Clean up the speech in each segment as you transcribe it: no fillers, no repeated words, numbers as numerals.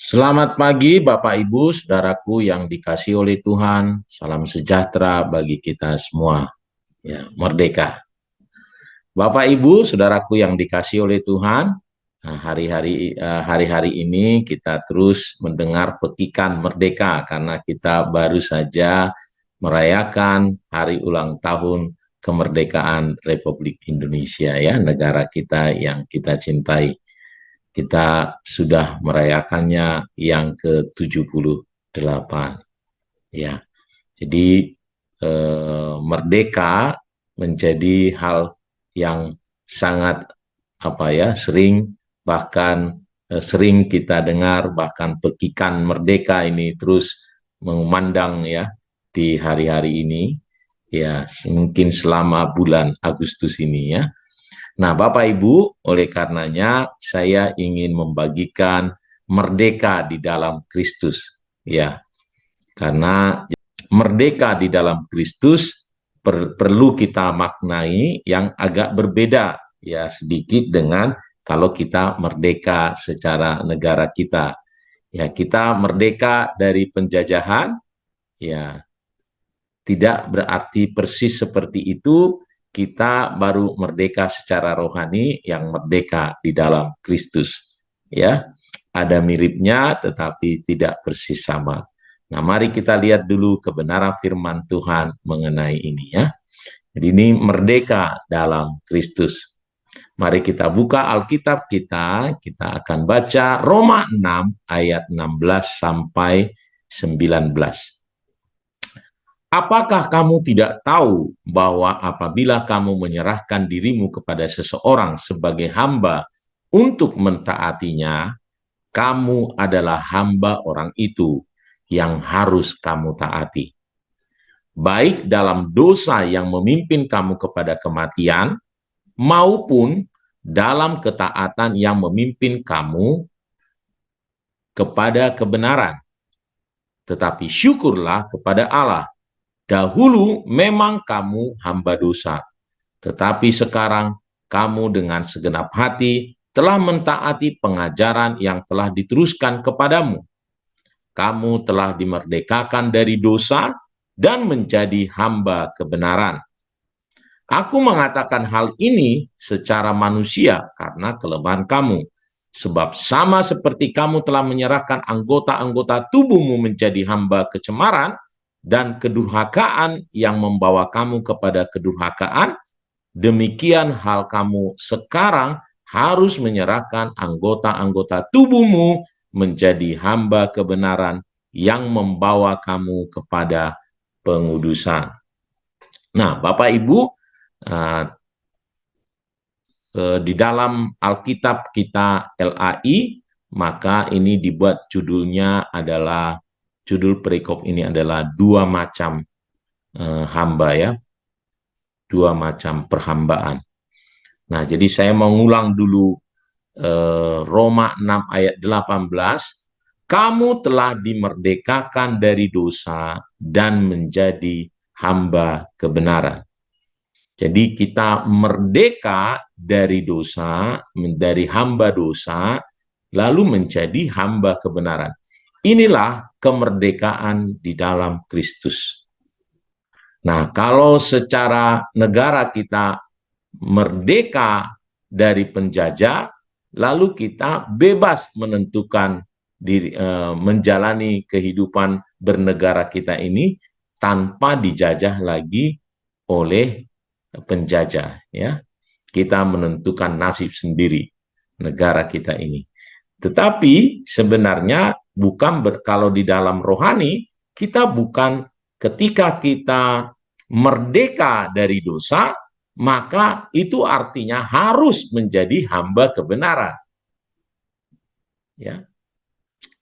Selamat pagi Bapak Ibu, saudaraku yang dikasihi oleh Tuhan. Salam sejahtera bagi kita semua. Ya, merdeka. Bapak Ibu, saudaraku yang dikasihi oleh Tuhan, hari-hari ini kita terus mendengar petikan merdeka karena kita baru saja merayakan hari ulang tahun kemerdekaan Republik Indonesia, ya, negara kita yang kita cintai. Kita sudah merayakannya yang ke-78, ya. Jadi merdeka menjadi hal yang sangat sering, bahkan sering kita dengar, bahkan petikan merdeka ini terus mengumandang, ya, di hari-hari ini, ya, mungkin selama bulan Agustus ini, ya. Nah, Bapak Ibu, oleh karenanya saya ingin membagikan merdeka di dalam Kristus, ya. Karena merdeka di dalam Kristus perlu kita maknai yang agak berbeda, ya, sedikit dengan kalau kita merdeka secara negara kita. Ya, kita merdeka dari penjajahan, ya, tidak berarti persis seperti itu kita baru merdeka secara rohani yang merdeka di dalam Kristus. Ya, ada miripnya tetapi tidak persis sama. Nah, mari kita lihat dulu kebenaran firman Tuhan mengenai ini, ya. Jadi ini merdeka dalam Kristus. Mari kita buka Alkitab kita akan baca Roma 6 ayat 16 sampai 19. Apakah kamu tidak tahu bahwa apabila kamu menyerahkan dirimu kepada seseorang sebagai hamba untuk mentaatinya, kamu adalah hamba orang itu yang harus kamu taati. Baik dalam dosa yang memimpin kamu kepada kematian, maupun dalam ketaatan yang memimpin kamu kepada kebenaran. Tetapi syukurlah kepada Allah. Dahulu memang kamu hamba dosa, tetapi sekarang kamu dengan segenap hati telah mentaati pengajaran yang telah diteruskan kepadamu. Kamu telah dimerdekakan dari dosa dan menjadi hamba kebenaran. Aku mengatakan hal ini secara manusia karena kelemahan kamu. Sebab sama seperti kamu telah menyerahkan anggota-anggota tubuhmu menjadi hamba kecemaran, dan kedurhakaan yang membawa kamu kepada kedurhakaan, demikian hal kamu sekarang harus menyerahkan anggota-anggota tubuhmu menjadi hamba kebenaran yang membawa kamu kepada pengudusan. Nah, Bapak Ibu, di dalam Alkitab kita LAI, maka ini dibuat judulnya adalah, judul perikop ini adalah dua macam hamba, ya, dua macam perhambaan. Nah, jadi saya mau ngulang dulu Roma 6 ayat 18, kamu telah dimerdekakan dari dosa dan menjadi hamba kebenaran. Jadi kita merdeka dari dosa, dari hamba dosa, lalu menjadi hamba kebenaran. Inilah kemerdekaan di dalam Kristus. Nah, kalau secara negara kita merdeka dari penjajah, lalu kita bebas menentukan diri, menjalani kehidupan bernegara kita ini tanpa dijajah lagi oleh penjajah, ya. Kita menentukan nasib sendiri negara kita ini. Tetapi sebenarnya bukan kalau di dalam rohani kita bukan, ketika kita merdeka dari dosa, maka itu artinya harus menjadi hamba kebenaran. Ya.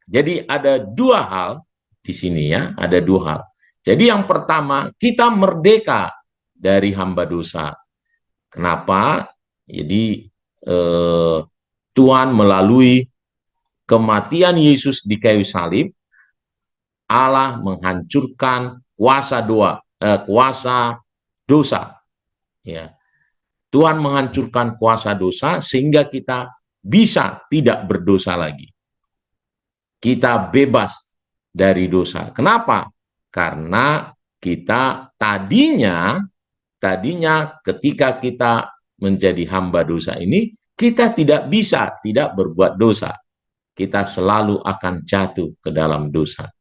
Jadi ada dua hal di sini, ya, ada dua hal. Jadi yang pertama, kita merdeka dari hamba dosa. Kenapa? Jadi Tuhan melalui kematian Yesus di kayu salib, Allah menghancurkan kuasa dosa. Ya. Tuhan menghancurkan kuasa dosa sehingga kita bisa tidak berdosa lagi. kita bebas dari dosa. Kenapa? Karena kita tadinya ketika kita menjadi hamba dosa ini, kita tidak bisa tidak berbuat dosa. Kita selalu akan jatuh ke dalam dosa.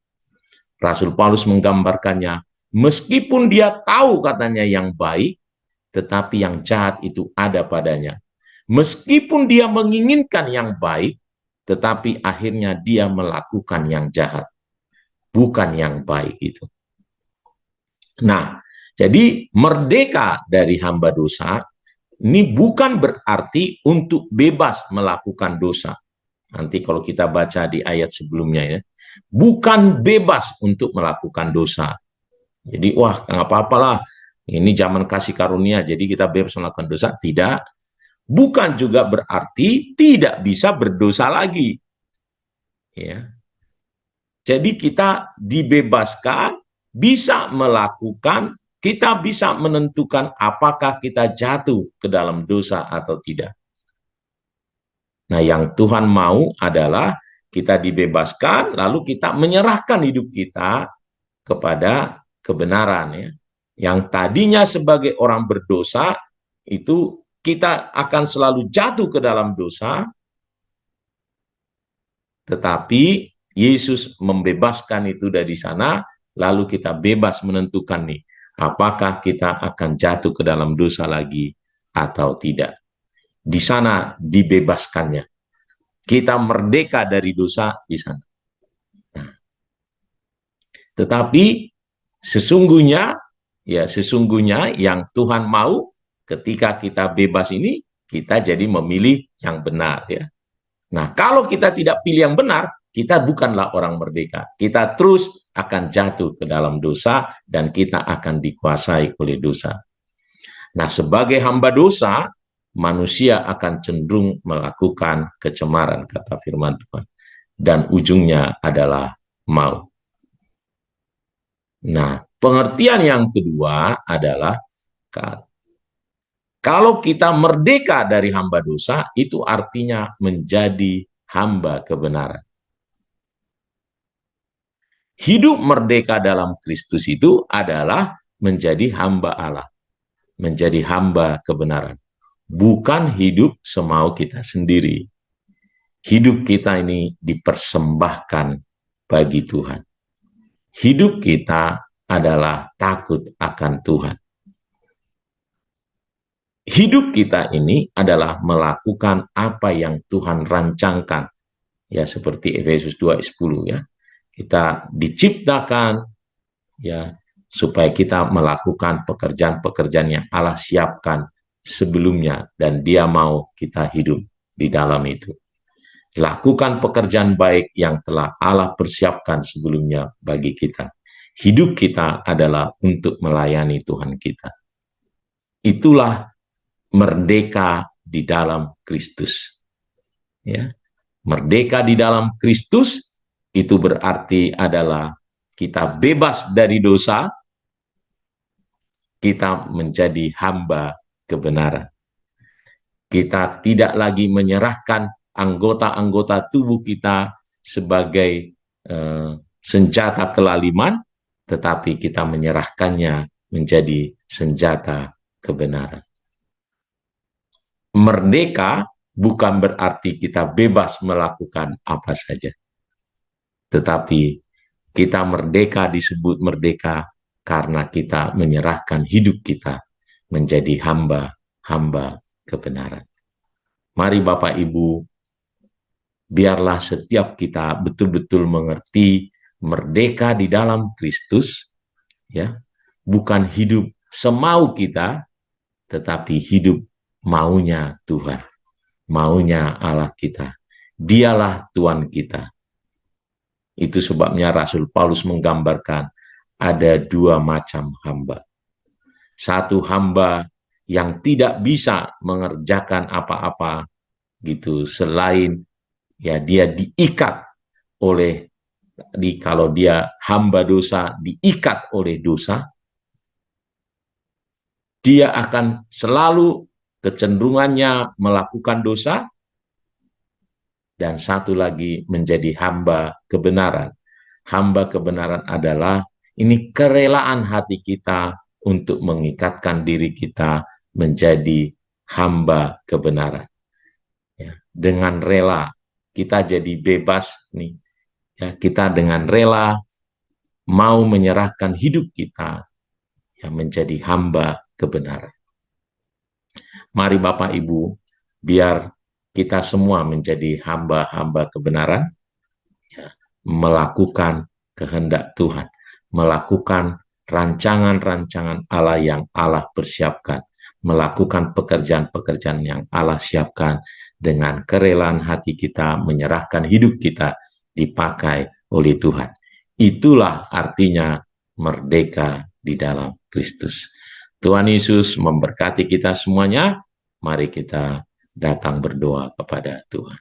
Rasul Paulus menggambarkannya, meskipun dia tahu katanya yang baik, tetapi yang jahat itu ada padanya. Meskipun dia menginginkan yang baik, tetapi akhirnya dia melakukan yang jahat, bukan yang baik itu. Nah, jadi merdeka dari hamba dosa ini bukan berarti untuk bebas melakukan dosa. Nanti kalau kita baca di ayat sebelumnya ya, bukan bebas untuk melakukan dosa. Jadi wah nggak apa-apalah, ini zaman kasih karunia, jadi kita bebas melakukan dosa. Tidak, bukan juga berarti tidak bisa berdosa lagi. Ya, jadi kita dibebaskan, bisa melakukan, kita bisa menentukan apakah kita jatuh ke dalam dosa atau tidak. Nah, yang Tuhan mau adalah kita dibebaskan, lalu kita menyerahkan hidup kita kepada kebenaran ya. Yang tadinya sebagai orang berdosa itu kita akan selalu jatuh ke dalam dosa, tetapi Yesus membebaskan itu dari sana, lalu kita bebas menentukan nih, apakah kita akan jatuh ke dalam dosa lagi atau tidak. Di sana dibebaskannya. Kita merdeka dari dosa di sana. Nah, tetapi sesungguhnya yang Tuhan mau ketika kita bebas ini, kita jadi memilih yang benar ya. Nah, kalau kita tidak pilih yang benar, kita bukanlah orang merdeka. Kita terus akan jatuh ke dalam dosa dan kita akan dikuasai oleh dosa. Nah, sebagai hamba dosa, manusia akan cenderung melakukan kecemaran, kata firman Tuhan. Dan ujungnya adalah maut. Nah, pengertian yang kedua adalah kalau kita merdeka dari hamba dosa, itu artinya menjadi hamba kebenaran. Hidup merdeka dalam Kristus itu adalah menjadi hamba Allah, menjadi hamba kebenaran. Bukan hidup semau kita sendiri. Hidup kita ini dipersembahkan bagi Tuhan. Hidup kita adalah takut akan Tuhan. Hidup kita ini adalah melakukan apa yang Tuhan rancangkan. Ya, seperti Efesus 2:10 ya. Kita diciptakan ya supaya kita melakukan pekerjaan-pekerjaan yang Allah siapkan sebelumnya dan Dia mau kita hidup di dalam itu. Lakukan pekerjaan baik yang telah Allah persiapkan sebelumnya bagi kita. Hidup kita adalah untuk melayani Tuhan kita. Itulah merdeka di dalam Kristus. Ya. Merdeka di dalam Kristus itu berarti adalah kita bebas dari dosa, kita menjadi hamba kebenaran. Kita tidak lagi menyerahkan anggota-anggota tubuh kita sebagai senjata kelaliman, tetapi kita menyerahkannya menjadi senjata kebenaran. Merdeka bukan berarti kita bebas melakukan apa saja. Tetapi kita merdeka disebut merdeka karena kita menyerahkan hidup kita menjadi hamba kebenaran. Mari Bapak Ibu, biarlah setiap kita betul-betul mengerti merdeka di dalam Kristus, ya, bukan hidup semau kita, tetapi hidup maunya Tuhan, maunya Allah kita. Dialah Tuhan kita. Itu sebabnya Rasul Paulus menggambarkan ada dua macam hamba. Satu hamba yang tidak bisa mengerjakan apa-apa gitu selain ya dia diikat oleh kalau dia hamba dosa diikat oleh dosa, dia akan selalu kecenderungannya melakukan dosa dan satu lagi menjadi hamba kebenaran. Hamba kebenaran adalah ini kerelaan hati kita untuk mengikatkan diri kita menjadi hamba kebenaran. Ya, dengan rela kita jadi bebas nih. Ya, kita dengan rela mau menyerahkan hidup kita yang menjadi hamba kebenaran. Mari Bapak Ibu, biar kita semua menjadi hamba-hamba kebenaran, ya, melakukan kehendak Tuhan, melakukan rancangan-rancangan Allah yang Allah persiapkan, melakukan pekerjaan-pekerjaan yang Allah siapkan dengan kerelaan hati kita, menyerahkan hidup kita dipakai oleh Tuhan. Itulah artinya merdeka di dalam Kristus. Tuhan Yesus memberkati kita semuanya. Mari kita datang berdoa kepada Tuhan.